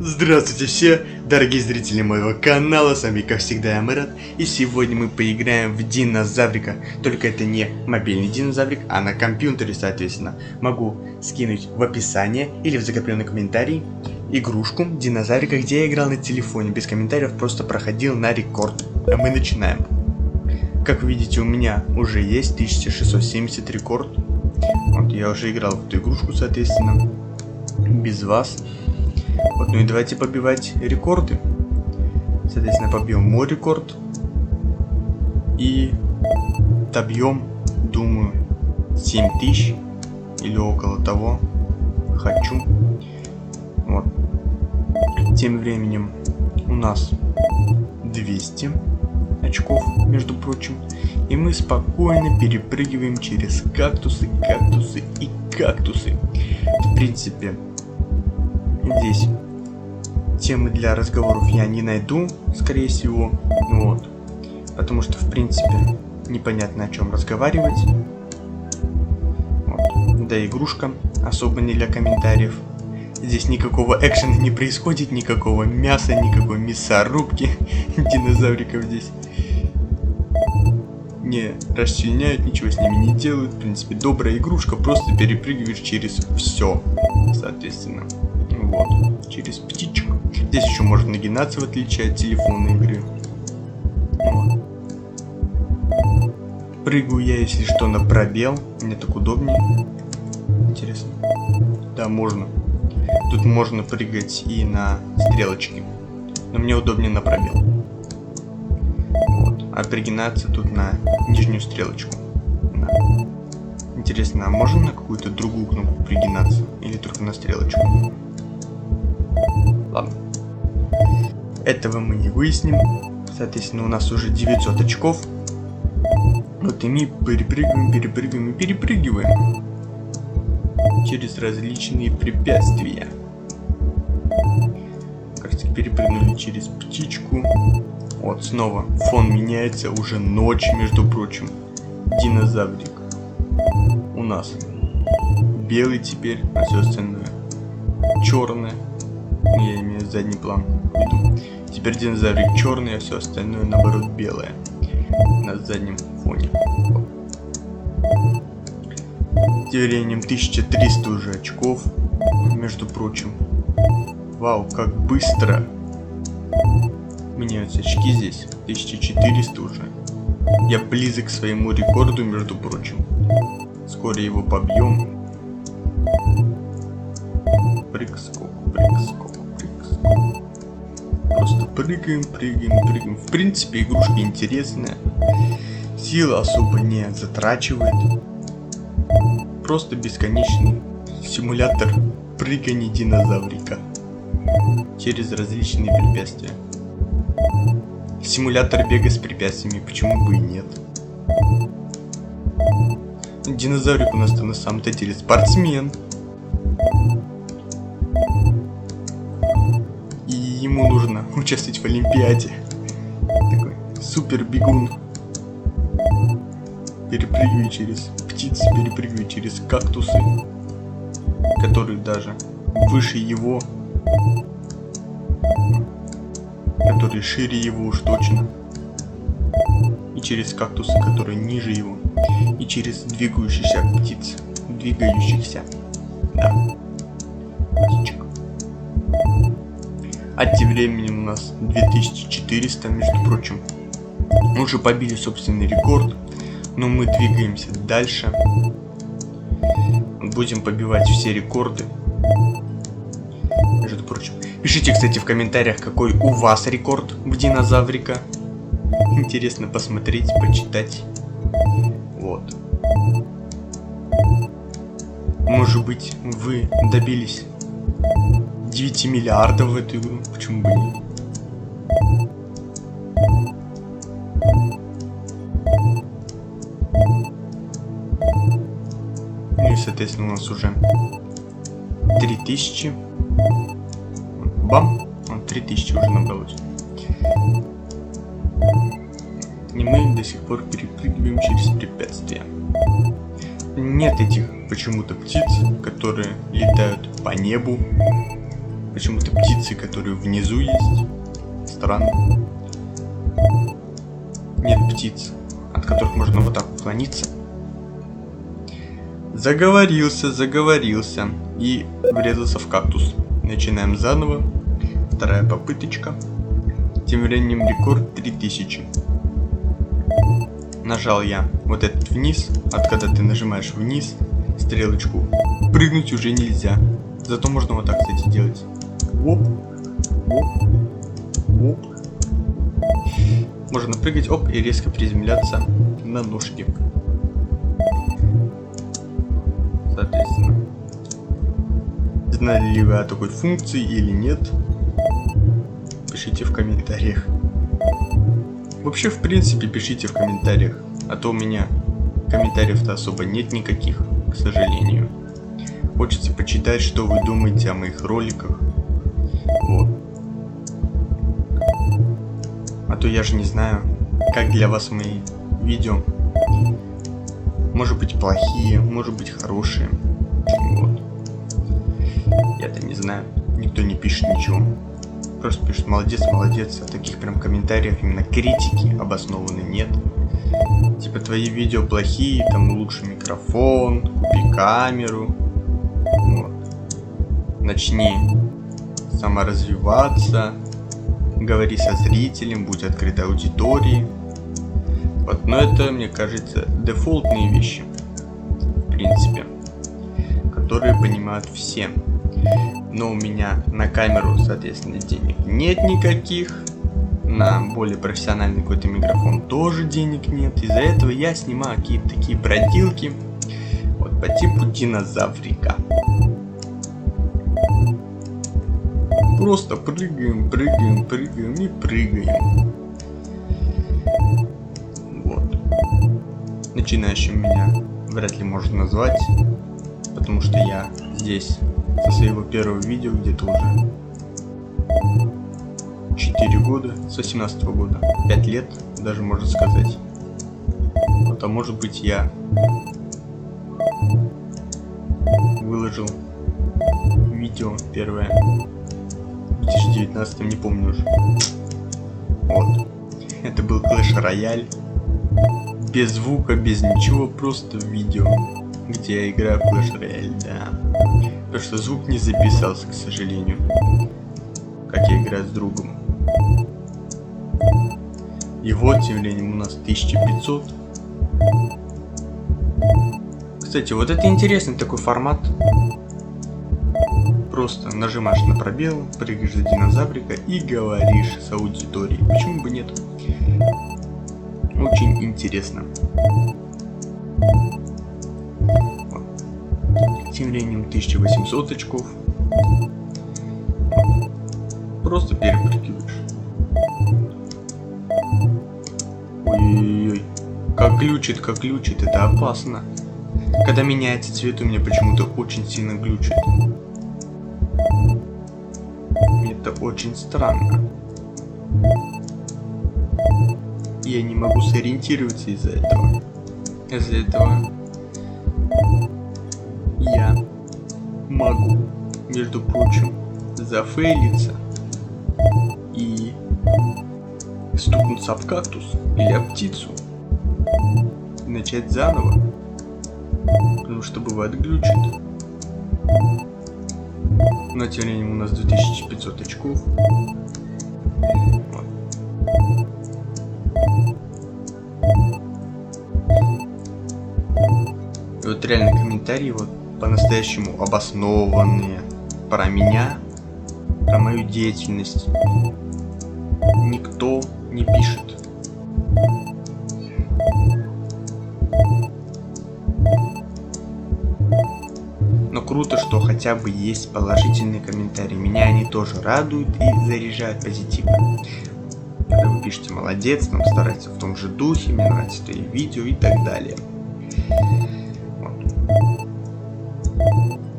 Здравствуйте все, дорогие зрители моего канала, с вами как всегда я Мэрот, и сегодня мы поиграем в динозаврика, только это не мобильный динозаврик, а на компьютере, соответственно. Могу скинуть в описание или в закрепленный комментарий игрушку динозаврика, где я играл на телефоне, без комментариев, просто проходил на рекорд. А мы начинаем. Как вы видите, у меня уже есть 1670 рекорд. Вот, я уже играл в эту игрушку, соответственно, без вас. Вот, ну и давайте побивать рекорды. Соответственно, побьем мой рекорд. И добьем, думаю, 7000 или около того. Хочу. Вот. Тем временем у нас 200 очков, между прочим. И мы спокойно перепрыгиваем через кактусы, кактусы и кактусы. В принципе, здесь темы для разговоров я не найду, скорее всего. Вот. Потому что, в принципе, непонятно о чем разговаривать. Вот. Да, игрушка особо не для комментариев. Здесь никакого экшена не происходит, никакого мяса, никакой мясорубки. Динозавриков здесь не расчленяют, ничего с ними не делают. В принципе, добрая игрушка, просто перепрыгиваешь через все, соответственно. Вот, через птичек. Здесь еще можно нагинаться, в отличие от телефонной игры. Вот. Прыгаю я, если что, на пробел. Мне так удобнее. Интересно. Да, можно. Тут можно прыгать и на стрелочки. Но мне удобнее на пробел. Вот. А пригинаться тут на нижнюю стрелочку. Да. Интересно, а можно на какую-то другую кнопку пригинаться? Или только на стрелочку? Ладно. Этого мы не выясним. Соответственно, у нас уже 900 очков. Вот и мы перепрыгиваем, перепрыгиваем и перепрыгиваем. Через различные препятствия. Кажется, перепрыгнули через птичку. Вот, снова фон меняется. Уже ночь, между прочим. Динозаврик у нас белый теперь, а все остальное черное. Я имею задний план в виду. Теперь динозаврик черный, а все остальное наоборот белое. На заднем фоне. Тем временем 1300 уже очков, между прочим. Вау, как быстро меняются очки здесь. 1400 уже. Я близок к своему рекорду, между прочим. Скоро его побьем. Прыг-скок, прыг-скок, прыг-скок. Просто прыгаем, прыгаем, прыгаем. В принципе, игрушка интересная. Сила особо не затрачивает. Просто бесконечный симулятор прыгания динозаврика через различные препятствия. Симулятор бега с препятствиями, почему бы и нет. Динозаврик у нас-то на самом-то деле спортсмен. И ему нужно участвовать в Олимпиаде. Такой супер бегун. Перепрыгиваю через птиц, перепрыгиваю через кактусы, которые даже выше его, которые шире его уж точно, и через кактусы, которые ниже его, и через двигающихся птиц, да, птичек. А тем временем у нас 2400, между прочим. Мы уже побили собственный рекорд. Но мы двигаемся дальше. Будем побивать все рекорды. Между прочим. Пишите, кстати, в комментариях, какой у вас рекорд в динозаврика. Интересно посмотреть, почитать. Вот. Может быть, вы добились 9 миллиардов в эту игру. Почему бы нет? И, соответственно, у нас уже 3000. Бам! 3000 уже набралось. И мы до сих пор перепрыгиваем через препятствия. Нет этих почему-то птиц, которые летают по небу. почему-то птицы, которые внизу есть. Странно. Нет птиц, от которых можно вот так уклониться. Заговорился и врезался в кактус. Начинаем заново. Вторая попыточка. Тем временем рекорд 3000. Нажал я вот этот вниз, когда ты нажимаешь вниз стрелочку, прыгнуть уже нельзя. Зато можно вот так, кстати, делать. Оп, оп, оп. Можно прыгать, оп, и резко приземляться на ножки. Соответственно, знали ли вы о такой функции или нет? Пишите в комментариях. Вообще, в принципе, пишите в комментариях, а то у меня комментариев-то особо нет никаких, к сожалению. Хочется почитать, что вы думаете о моих роликах. Вот. А то я же не знаю, как для вас мои видео. Может быть плохие, может быть хорошие. Вот. Я-то не знаю, никто не пишет ничего. Просто пишут молодец, молодец, а таких прям комментариев, именно критики обоснованной нет. Типа твои видео плохие, там улучши микрофон, купи камеру, вот. Начни саморазвиваться, говори со зрителем, будь открытой аудиторией. Вот, но это, мне кажется, дефолтные вещи, в принципе, которые понимают все. Но у меня на камеру, соответственно, денег нет никаких. На более профессиональный какой-то микрофон тоже денег нет. Из-за этого я снимаю какие-то такие бродилки. Вот по типу динозаврика. Просто прыгаем, прыгаем, прыгаем и прыгаем. Вот. Начинающим меня вряд ли можно назвать. Потому что я здесь со своего первого видео где-то уже 4 года, с 18 года, 5 лет, даже можно сказать. Вот, а может быть я выложил видео первое в 2019, не помню уже. Вот. Это был Clash Royale. Без звука, без ничего, просто видео, где я играю в Clash Royale, да. Потому что звук не записался, к сожалению, как я играю с другом. И вот, тем временем, у нас 1500. Кстати, вот это интересный такой формат. Просто нажимаешь на пробел, прыгаешь за динозаврика и говоришь с аудиторией. Почему бы нет? Очень интересно. Тем временем 1800 очков. Просто перепрыгиваешь. Ой-ой-ой. Как глючит, это опасно. Когда меняется цвет, у меня почему-то очень сильно глючит. Это очень странно. Я не могу сориентироваться из-за этого. Из-за этого я могу, между прочим, зафейлиться и стукнуться об кактус или об птицу и начать заново, потому что бывает глючит. Но тем временем у нас 2500 очков. Вот. И вот реально комментарии вот по-настоящему обоснованные про меня, про мою деятельность, никто не пишет. Но круто, что хотя бы есть положительные комментарии. Меня они тоже радуют и заряжают позитивом. Когда вы пишете молодец, нам старается в том же духе, мне нравятся твои видео и так далее.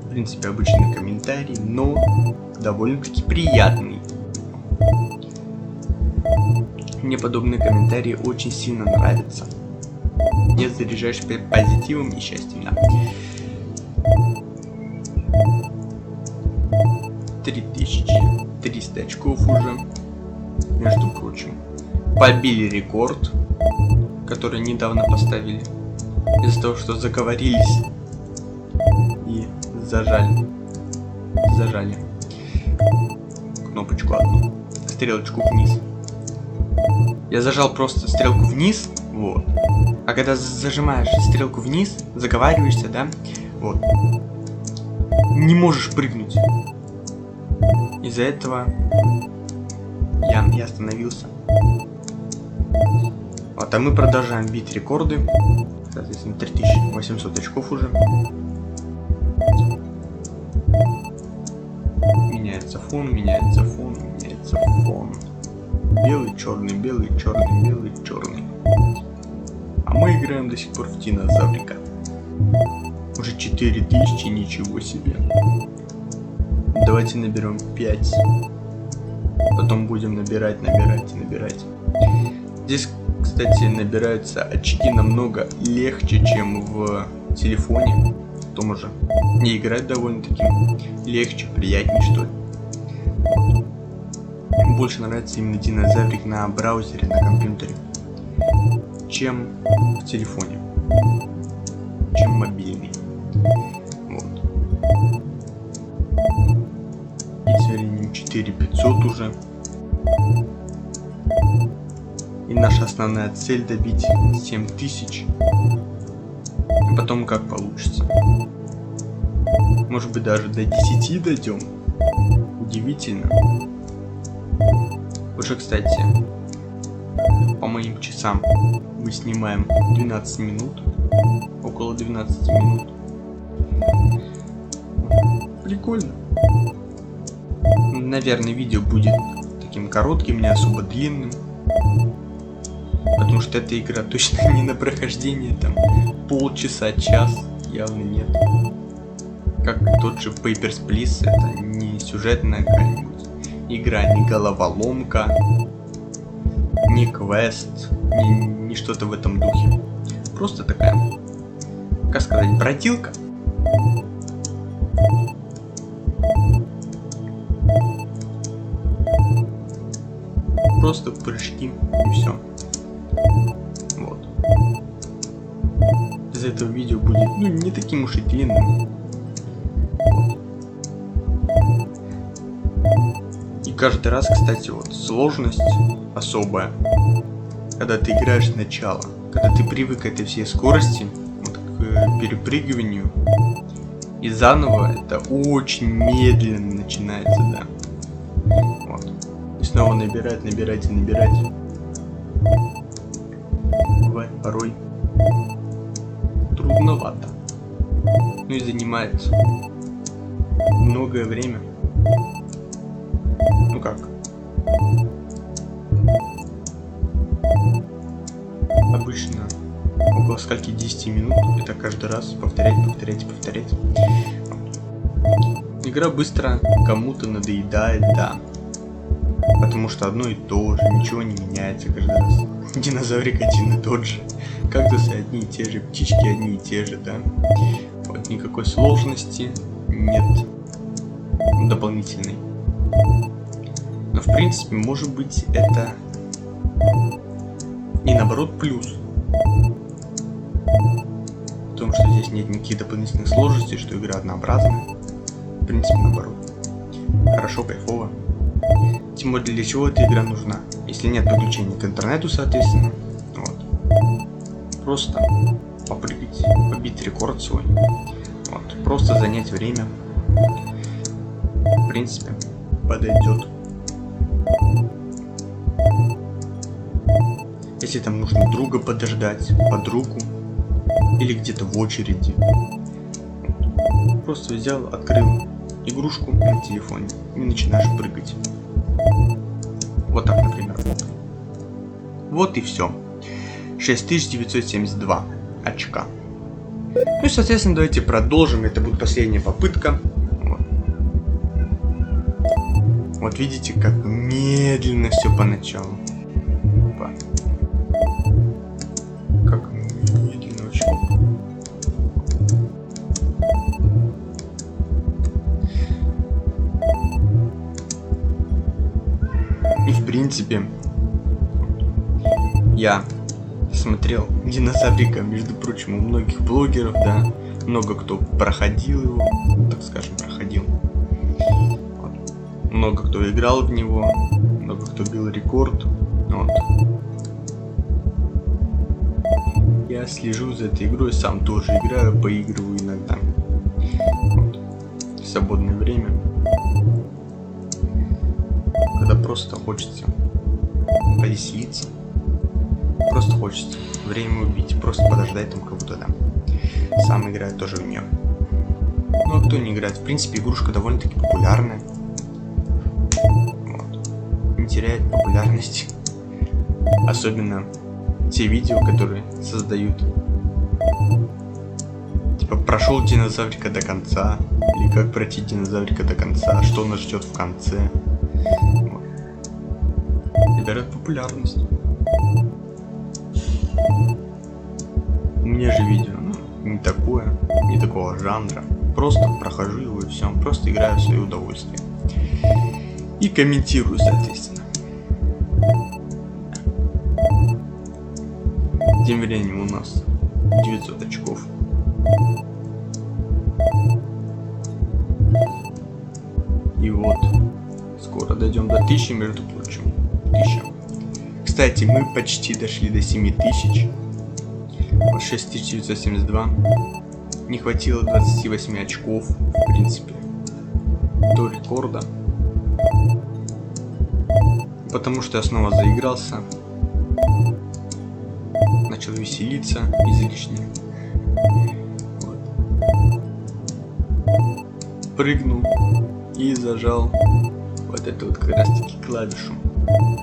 В принципе, обычный комментарий, но довольно-таки приятный. Мне подобные комментарии очень сильно нравятся. Мне заряжаешь позитивом и счастьем, да. 3300 очков уже, между прочим. Побили рекорд, который недавно поставили, из-за того, что заговорились и зажали кнопочку одну, стрелочку вниз. Я зажал просто стрелку вниз, вот. А когда зажимаешь стрелку вниз, заговариваешься, да, вот, не можешь прыгнуть. Из-за этого я остановился. Вот, а мы продолжаем бить рекорды. Соответственно, 3800 очков уже. Меняется фон. Белый, черный, белый, черный, белый, черный. А мы играем до сих пор в динозаврика. Уже 4000, ничего себе. Давайте наберем 5. Потом будем набирать. Здесь, кстати, набираются очки намного легче, чем в телефоне. В том же. Не играть довольно-таки легче, приятнее, что ли. Больше нравится именно динозаврик на браузере, на компьютере, чем в телефоне, чем мобильный. Вот. И теперь 4500 уже. И наша основная цель добить 7000. А потом как получится. Может быть даже до 10 дойдем. Удивительно. Уже, кстати, по моим часам мы снимаем 12 минут. Около 12 минут. Прикольно. Наверное, видео будет таким коротким, не особо длинным. Потому что эта игра точно не на прохождение, там полчаса, час, явно нет. Как тот же Papers, Please, это не сюжетная какая-нибудь игра, не головоломка, не квест, не что-то в этом духе. Просто такая, как сказать, бродилка. Просто прыжки и все. Вот. Из этого видео будет, ну, не таким уж и длинным. Вот. И каждый раз, кстати, вот сложность особая, когда ты играешь сначала, когда ты привык к этой всей скорости, вот к перепрыгиванию, и заново это очень медленно начинается, да. Вот. И снова набирать. Бывает порой трудновато. Ну и занимает многое время. Ну как? Обычно около скольки 10 минут. Это каждый раз повторять. Игра быстро кому-то надоедает, да. Потому что одно и то же, ничего не меняется каждый раз. Динозаврик один и тот же. Кактусы одни и те же, птички одни и те же, да. Вот никакой сложности нет дополнительной. Но в принципе, может быть, это и наоборот плюс. В том, что здесь нет никаких дополнительных сложностей, что игра однообразная. В принципе, наоборот. Хорошо, кайфово. Тем более, для чего эта игра нужна? Если нет подключения к интернету, соответственно. Вот. Просто попрыгать, побить рекорд свой. Вот. Просто занять время. В принципе, подойдет. Если там нужно друга подождать, подругу, или где-то в очереди. Вот. Просто взял, открыл игрушку на телефоне и начинаешь прыгать. Вот так, например. Вот и все. 6972 очка. Ну и, соответственно, давайте продолжим. Это будет последняя попытка. Вот видите, как медленно все поначалу. Опа. Как медленно очень. принципе, я смотрел динозаврика, между прочим, у многих блогеров, да, много кто проходил его, так скажем, проходил. Много кто играл в него, много кто бил рекорд. Вот. Я слежу за этой игрой, сам тоже играю, поигрываю иногда. Вот. В свободное время. Когда просто хочется повеселиться. Просто хочется время убить, просто подождать там кого-то там. Сам играю тоже в нее. Ну а кто не играет? В принципе, игрушка довольно-таки популярная. Вот. Не теряет популярности. Особенно те видео, которые создают. Типа, прошел динозаврика до конца. Или как пройти динозаврика до конца. Что нас ждет в конце. Вот. Набирает популярность. У меня же видео, не такое, не такого жанра. Просто прохожу его и все. Просто играю в свое удовольствие. И комментирую, соответственно. Тем временем у нас 900 очков. И вот, скоро дойдем до 1000, между прочим. 1000. Кстати, мы почти дошли до 7000. 6972. Не хватило 28 очков, в принципе, до рекорда. Потому что я снова заигрался. Начал веселиться излишне. Вот. Прыгнул и зажал вот эту вот как раз таки клавишу,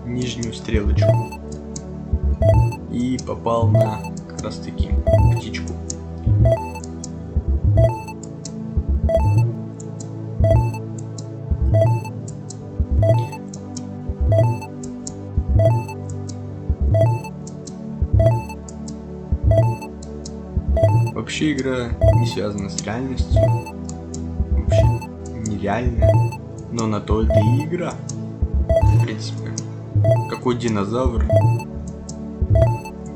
нижнюю стрелочку. И попал на как раз таки птичку. Вообще игра не связана с реальностью. Вообще нереальная. Но на то это и игра. В принципе. Какой динозавр,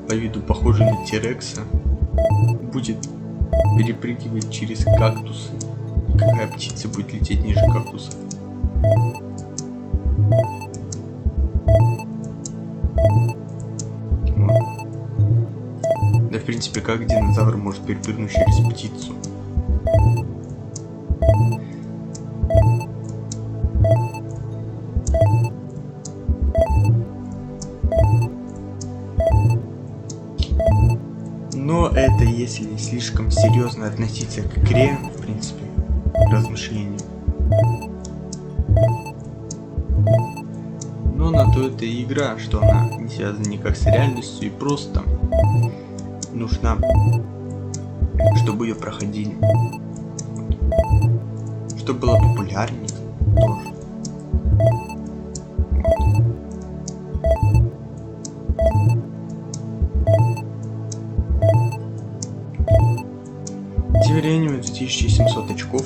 по виду похожий на Тирекса, будет перепрыгивать через кактусы? Какая птица будет лететь ниже кактусов? Да, в принципе, как динозавр может перепрыгнуть через птицу? Но это если слишком серьезно относиться к игре, в принципе, к размышлению. Но на то это и игра, что она не связана никак с реальностью и просто нужна, чтобы ее проходили. Чтобы было популярнее тоже. Тем временем 2700 очков.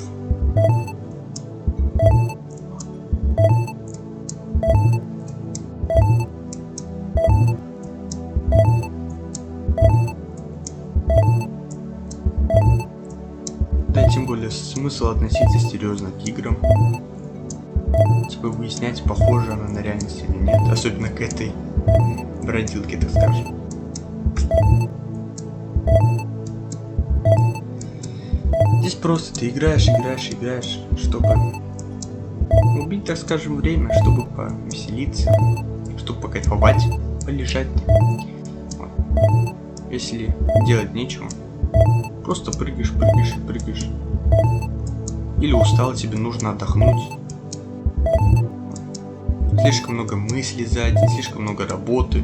Да, тем более смысл относиться серьезно к играм. Типа выяснять, похожа она на реальность или нет. Особенно к этой бродилке, так скажем. Здесь просто ты играешь, чтобы убить, так скажем, время, чтобы повеселиться, чтобы покайфовать, полежать. Вот. Если делать нечего, просто прыгаешь. Или устал, тебе нужно отдохнуть. Слишком много мыслей за день, слишком много работы.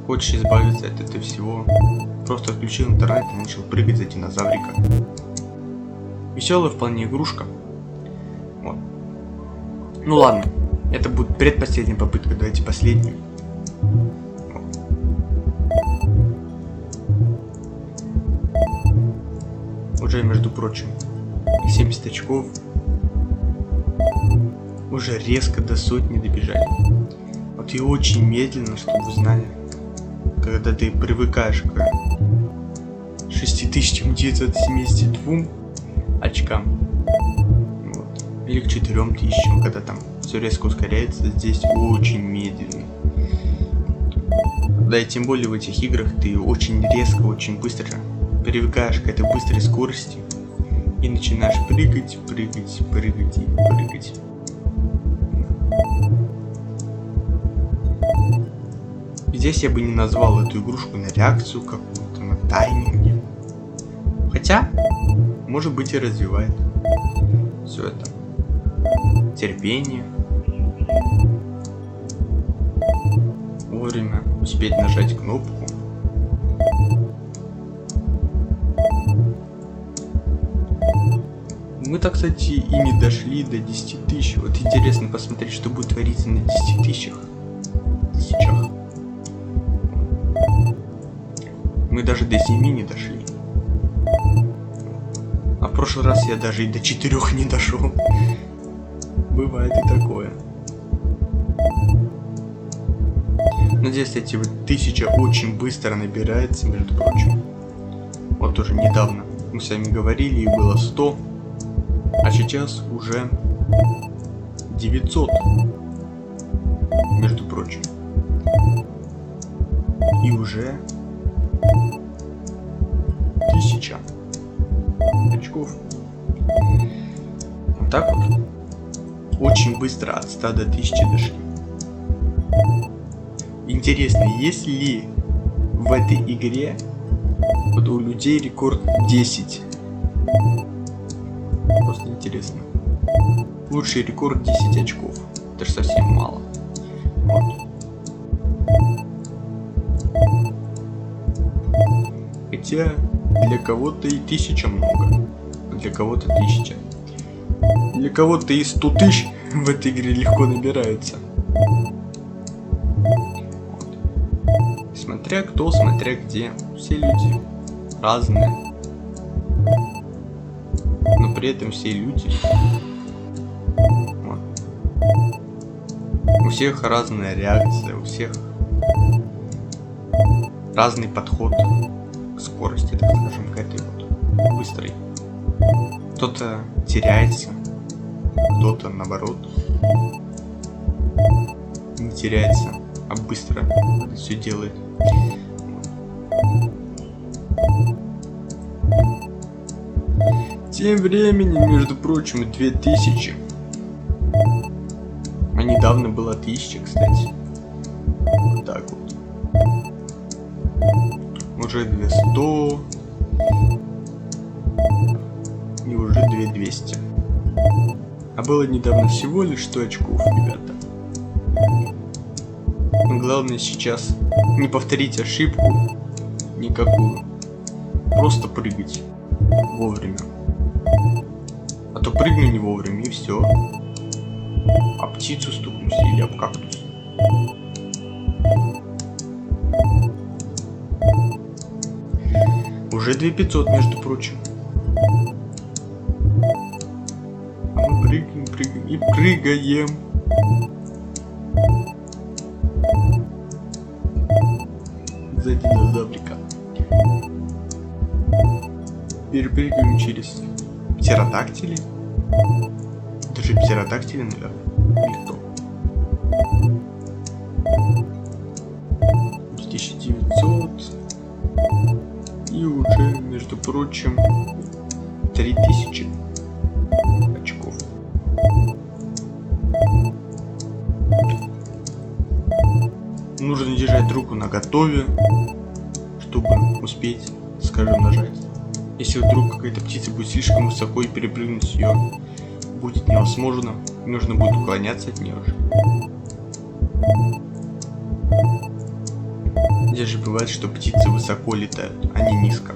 Хочешь избавиться от этого всего, просто отключил интернет и начал прыгать за динозаврика. Веселая вполне игрушка. Вот. Ну ладно, это будет предпоследняя попытка, давайте последнюю. Уже, между прочим, 70 очков. Уже резко до сотни добежали. Вот и очень медленно, чтобы вы знали. Когда ты привыкаешь к 6972 очкам. Вот. Или к 4000, когда там все резко ускоряется, здесь очень медленно. Да и тем более в этих играх ты очень резко, очень быстро привыкаешь к этой быстрой скорости и начинаешь прыгать, прыгать, прыгать и прыгать. Здесь я бы не назвал эту игрушку на реакцию какую-то, на тайминге. Хотя, может быть, и развивает все это. Терпение. Вовремя успеть нажать кнопку. Мы-то, кстати, и не дошли до 10 тысяч. Вот интересно посмотреть, что будет твориться на 10 тысячах. Мы даже до 7 не дошли. А в прошлый раз я даже и до 4 не дошел. Бывает и такое. Надеюсь, эти 1000 очень быстро набирается, между прочим. Вот уже недавно мы с вами говорили, и было 100. А сейчас уже 900. Между прочим. И уже 1000 очков. Вот так вот. Очень быстро от 100 до 1000 дошли. Интересно, есть ли в этой игре вот у людей рекорд 10? Просто интересно. Лучший рекорд 10 очков. Это же совсем мало. Вот. Хотя для кого-то и 1000 много. Для кого-то 1000. Для кого-то и 100 тысяч в этой игре легко набирается. Вот. Смотря кто, смотря где. Все люди разные. Но при этом все люди. Вот. У всех разная реакция, у всех разный подход к скорости, так скажем, к этой вот быстрой. Кто-то теряется, кто-то наоборот не теряется, а быстро это все делает. Тем временем, между прочим, 2000. А недавно было 1000, кстати. Вот так вот. Уже 200. И уже 2200. А было недавно всего лишь 100 очков, ребята. Но главное сейчас не повторить ошибку никакую. Просто прыгать вовремя. А то прыгну не вовремя и все. Об птицу стукнусь или об кактус. Уже 2500, между прочим. А мы прыгаем, прыгаем и прыгаем. За динозаврика. Перепрыгиваем через птеродактили. Даже птеродактили, наверное. Или кто? 1900. И уже, между прочим, 3000 очков. Нужно держать руку наготове, чтобы успеть, скажем, нажать. Если вдруг какая-то птица будет слишком высоко и перепрыгнуть ее будет невозможно, нужно будет уклоняться от нее уже. Здесь же бывает, что птицы высоко летают, а не низко.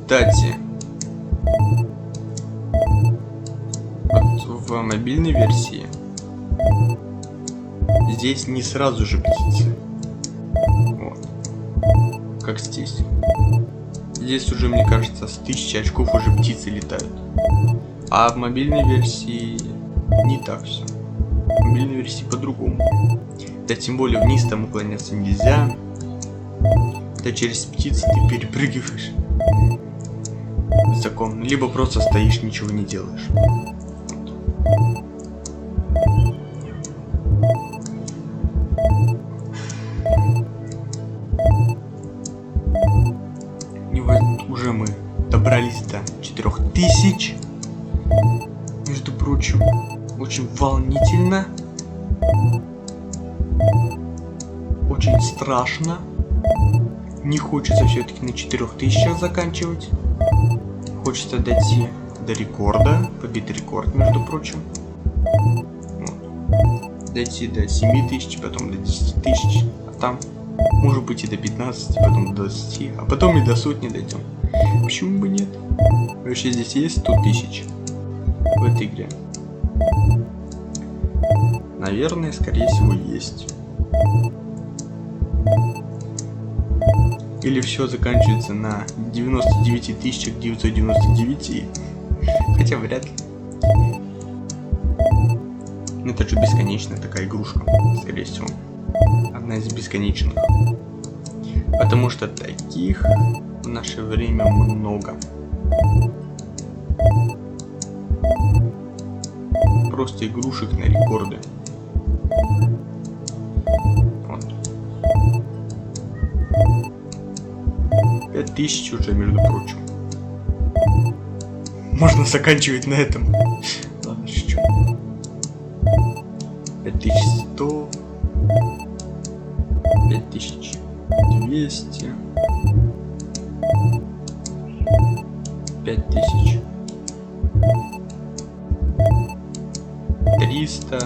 Кстати, вот в мобильной версии здесь не сразу же птицы. Вот. Как здесь. Здесь уже, мне кажется, с 1000 очков уже птицы летают. А в мобильной версии не так все. мобильной версии по-другому. Да тем более вниз там уклоняться нельзя. Да через птиц ты перепрыгиваешь высоко. Либо просто стоишь, ничего не делаешь. И вот уже мы добрались до 4000. Между прочим, очень волнительно. Очень страшно. Не хочется все-таки на 4000 заканчивать. Хочется дойти до рекорда. Побить рекорд, между прочим. Вот. Дойти до 7000, потом до 10 тысяч. А там может быть и до 15, потом до 20, а потом и до сотни дойдем. Почему бы нет? Вообще здесь есть 100 тысяч в этой игре? Наверное, скорее всего, есть. Или все заканчивается на 99 999. Хотя вряд ли. Это же бесконечная такая игрушка, скорее всего. Одна из бесконечных. Потому что таких в наше время много. Просто игрушек на рекорды. Вот. 5000 уже, между прочим. Можно заканчивать на этом. Ладно, шучу. 5100. 5200. 5000. 300.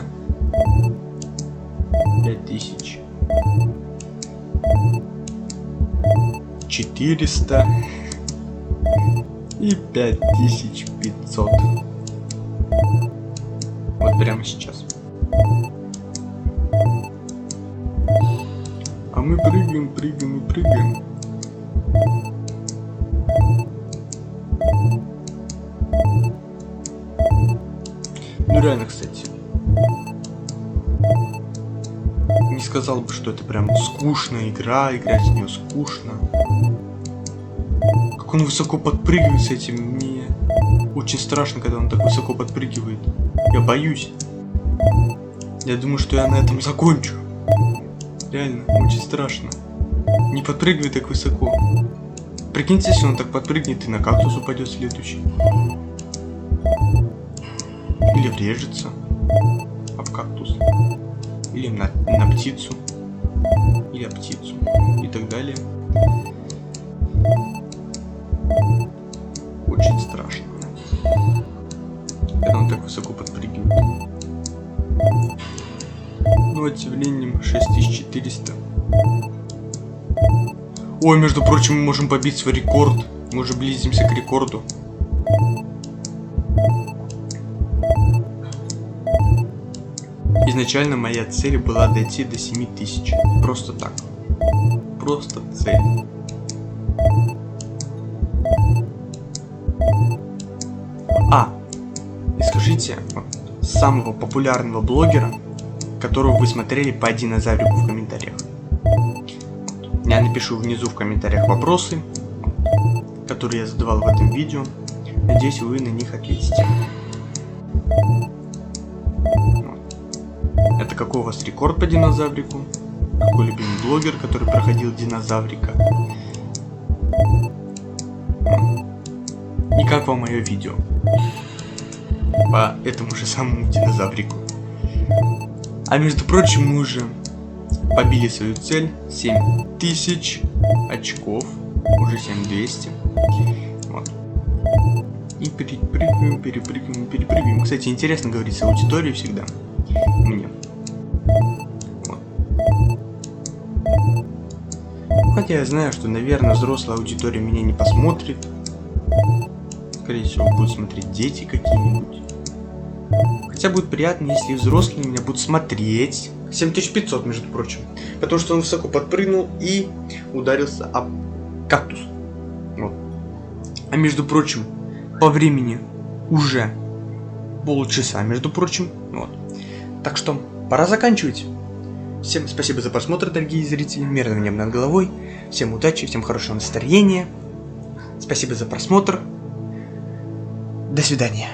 5000. 400 и 5500. Вот прямо сейчас. А мы прыгаем, прыгаем и прыгаем. Ну реально, кстати. Не сказал бы, что это прям скучная игра, играть в нее скучно. Как он высоко подпрыгивает с этим, мне очень страшно, когда он так высоко подпрыгивает. Я боюсь. Я думаю, что я на этом закончу. Реально, очень страшно. Не подпрыгивай так высоко. Прикиньте, если он так подпрыгнет и на кактус упадет следующий. Или врежется об кактус. Или на птицу. Или об птицу. И так далее. Очень страшно. Когда он так высоко подпрыгивает. Ну а тем временем 6400. Ой, между прочим, мы можем побить свой рекорд. Мы уже близимся к рекорду. Изначально моя цель была дойти до 7000. Просто так. Просто цель. И скажите самого популярного блогера, которого вы смотрели по динозаврику в комментариях. Я напишу внизу в комментариях вопросы, которые я задавал в этом видео. Надеюсь, вы на них ответите. Это какой у вас рекорд по динозаврику? Какой любимый блогер, который проходил динозаврика? И как вам мое видео по этому же самому динозаврику? А между прочим, мы уже побили свою цель. 7000 очков. Уже 7200. Вот. И перепрыгиваем, перепрыгиваем, перепрыгиваем. Кстати, интересно говорить с аудиторией всегда. Мне. Вот. Хотя я знаю, что, наверное, взрослая аудитория меня не посмотрит. Скорее всего, будут смотреть дети какие-нибудь. Хотя будет приятно, если взрослые меня будут смотреть. 7500, между прочим. Потому что он высоко подпрыгнул и ударился об кактус. Вот. А между прочим, по времени уже полчаса, между прочим. Вот. Так что пора заканчивать. Всем спасибо за просмотр, дорогие зрители. Мирного неба над головой. Всем удачи, всем хорошего настроения. Спасибо за просмотр. До свидания.